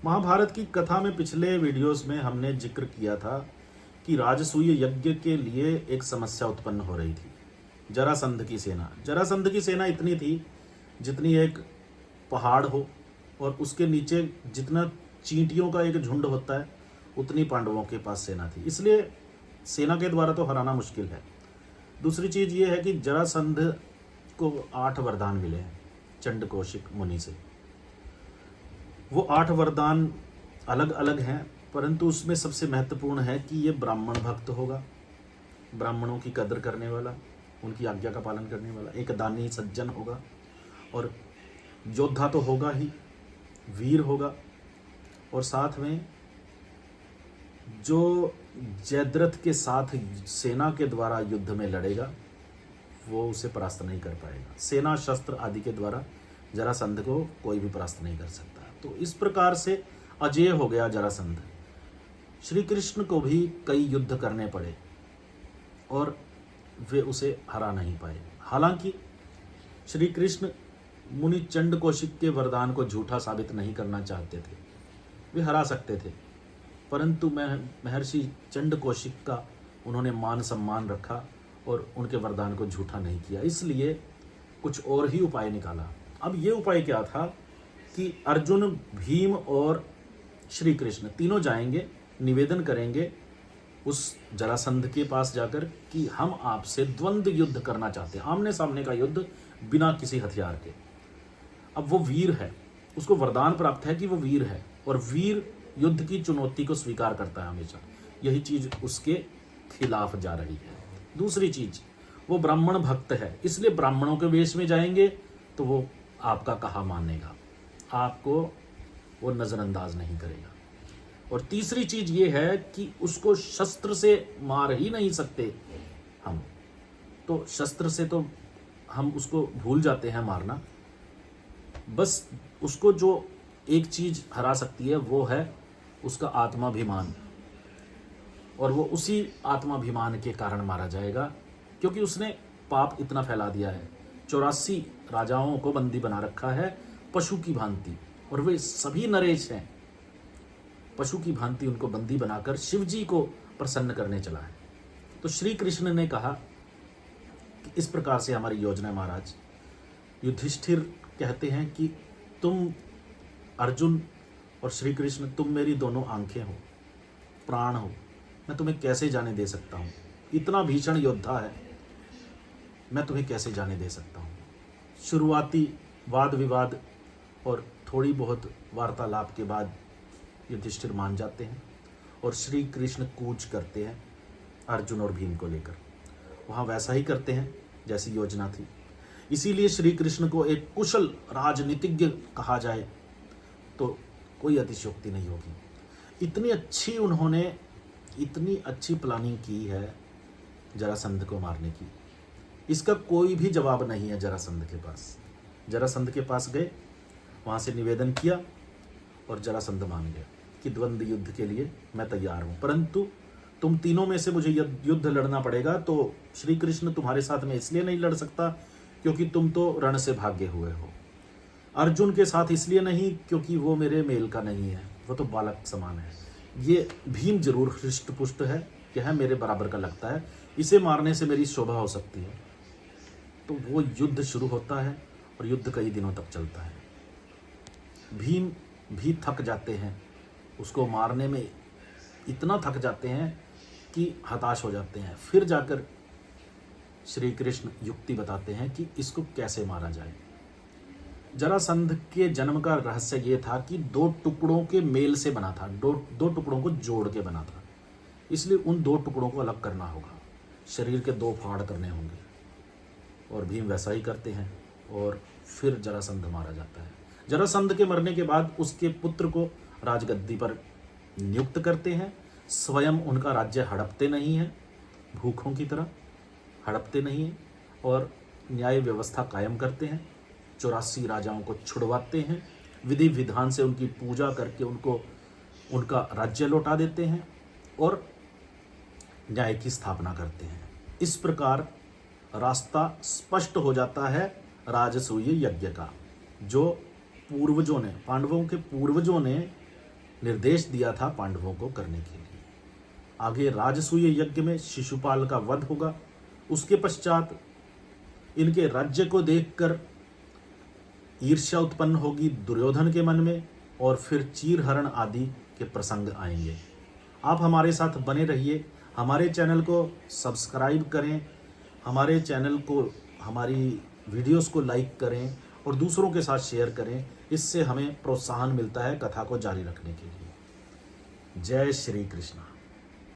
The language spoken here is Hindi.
महाभारत की कथा में पिछले वीडियोस में हमने जिक्र किया था कि राजसूय यज्ञ के लिए एक समस्या उत्पन्न हो रही थी। जरासंध की सेना इतनी थी जितनी एक पहाड़ हो, और उसके नीचे जितना चींटियों का एक झुंड होता है उतनी पांडवों के पास सेना थी। इसलिए सेना के द्वारा तो हराना मुश्किल है। दूसरी चीज ये है कि जरासंध को 8 वरदान मिले हैं चंड कौशिक मुनि से। वो 8 वरदान अलग अलग हैं, परंतु उसमें सबसे महत्वपूर्ण है कि ये ब्राह्मण भक्त होगा, ब्राह्मणों की कदर करने वाला, उनकी आज्ञा का पालन करने वाला, एक दानी सज्जन होगा, और योद्धा तो होगा ही, वीर होगा, और साथ में जो जयद्रथ के साथ सेना के द्वारा युद्ध में लड़ेगा वो उसे परास्त नहीं कर पाएगा। सेना शस्त्र आदि के द्वारा जरासंध को कोई भी परास्त नहीं कर सकता। तो इस प्रकार से अजेय हो गया जरासंध। श्री कृष्ण को भी कई युद्ध करने पड़े और वे उसे हरा नहीं पाए। हालांकि श्री कृष्ण मुनि चंड कौशिक के वरदान को झूठा साबित नहीं करना चाहते थे, वे हरा सकते थे, परंतु महर्षि चंड कौशिक का उन्होंने मान सम्मान रखा और उनके वरदान को झूठा नहीं किया, इसलिए कुछ और ही उपाय निकाला। अब ये उपाय क्या था कि अर्जुन, भीम और श्री कृष्ण तीनों जाएंगे, निवेदन करेंगे उस जरासंध के पास जाकर कि हम आपसे द्वंद्व युद्ध करना चाहते हैं, आमने सामने का युद्ध बिना किसी हथियार के। अब वो वीर है, उसको वरदान प्राप्त है कि वो वीर है, और वीर युद्ध की चुनौती को स्वीकार करता है हमेशा। यही चीज उसके खिलाफ जा रही है। दूसरी चीज, वो ब्राह्मण भक्त है, इसलिए ब्राह्मणों के वेश में जाएंगे तो वो आपका कहा मानेगा, आपको वो नजरअंदाज नहीं करेगा। और तीसरी चीज ये है कि उसको शस्त्र से मार ही नहीं सकते हम, तो शस्त्र से तो हम उसको भूल जाते हैं मारना। बस उसको जो एक चीज हरा सकती है वो है उसका आत्माभिमान, और वो उसी आत्माभिमान के कारण मारा जाएगा, क्योंकि उसने पाप इतना फैला दिया है। 84 राजाओं को बंदी बना रखा है पशु की भांति, और वे सभी नरेश हैं। पशु की भांति उनको बंदी बनाकर शिव जी को प्रसन्न करने चला है। तो श्री कृष्ण ने कहा कि इस प्रकार से हमारी योजना है महाराज। युधिष्ठिर कहते हैं कि तुम अर्जुन और श्री कृष्ण, तुम मेरी दोनों आंखें हो, प्राण हो, मैं तुम्हें कैसे जाने दे सकता हूँ? इतना भीषण योद्धा है, मैं तुम्हें कैसे जाने दे सकता हूँ? शुरुआती वाद विवाद और थोड़ी बहुत वार्तालाप के बाद युधिष्ठिर मान जाते हैं और श्री कृष्ण कूच करते हैं अर्जुन और भीम को लेकर। वहाँ वैसा ही करते हैं जैसी योजना थी। इसीलिए श्री कृष्ण को एक कुशल राजनीतिज्ञ कहा जाए तो कोई अतिशयोक्ति नहीं होगी। इतनी अच्छी प्लानिंग की है जरासंध को मारने की, इसका कोई भी जवाब नहीं है जरासंध के पास। जरासंध के पास गए, वहाँ से निवेदन किया और जरासंध मान गया कि द्वंद्व युद्ध के लिए मैं तैयार हूँ, परंतु तुम तीनों में से मुझे युद्ध लड़ना पड़ेगा। तो श्री कृष्ण, तुम्हारे साथ में इसलिए नहीं लड़ सकता क्योंकि तुम तो रण से भागे हुए हो। अर्जुन के साथ इसलिए नहीं क्योंकि वो मेरे मेल का नहीं है, वो तो बालक समान है। ये भीम जरूर हृष्ट पुष्ट है कि है मेरे बराबर का लगता है, इसे मारने से मेरी शोभा हो सकती है। तो वो युद्ध शुरू होता है और युद्ध कई दिनों तक चलता है। भीम भी थक जाते हैं, उसको मारने में इतना थक जाते हैं कि हताश हो जाते हैं। फिर जाकर श्री कृष्ण युक्ति बताते हैं कि इसको कैसे मारा जाए। जरासंध के जन्म का रहस्य ये था कि 2 टुकड़ों के मेल से बना था, दो टुकड़ों को जोड़ के बना था, इसलिए उन 2 टुकड़ों को अलग करना होगा, शरीर के 2 फाड़ करने होंगे। और भीम वैसा ही करते हैं और फिर जरासंध मारा जाता है। जरासंध के मरने के बाद उसके पुत्र को राजगद्दी पर नियुक्त करते हैं। स्वयं उनका राज्य हड़पते नहीं हैं, भूखों की तरह हड़पते नहीं हैं, और न्याय व्यवस्था कायम करते हैं। 84 राजाओं को छुड़वाते हैं, विधि विधान से उनकी पूजा करके उनको उनका राज्य लौटा देते हैं और न्याय की स्थापना करते हैं। इस प्रकार रास्ता स्पष्ट हो जाता है राजसूय यज्ञ का, जो पूर्वजों ने, पांडवों के पूर्वजों ने निर्देश दिया था पांडवों को करने के लिए। आगे राजसूय यज्ञ में शिशुपाल का वध होगा। उसके पश्चात इनके राज्य को देखकर ईर्ष्या उत्पन्न होगी दुर्योधन के मन में, और फिर चीरहरण आदि के प्रसंग आएंगे। आप हमारे साथ बने रहिए, हमारे चैनल को सब्सक्राइब करें, हमारे चैनल को, हमारी वीडियोस को लाइक करें और दूसरों के साथ शेयर करें। इससे हमें प्रोत्साहन मिलता है कथा को जारी रखने के लिए। जय श्री कृष्ण।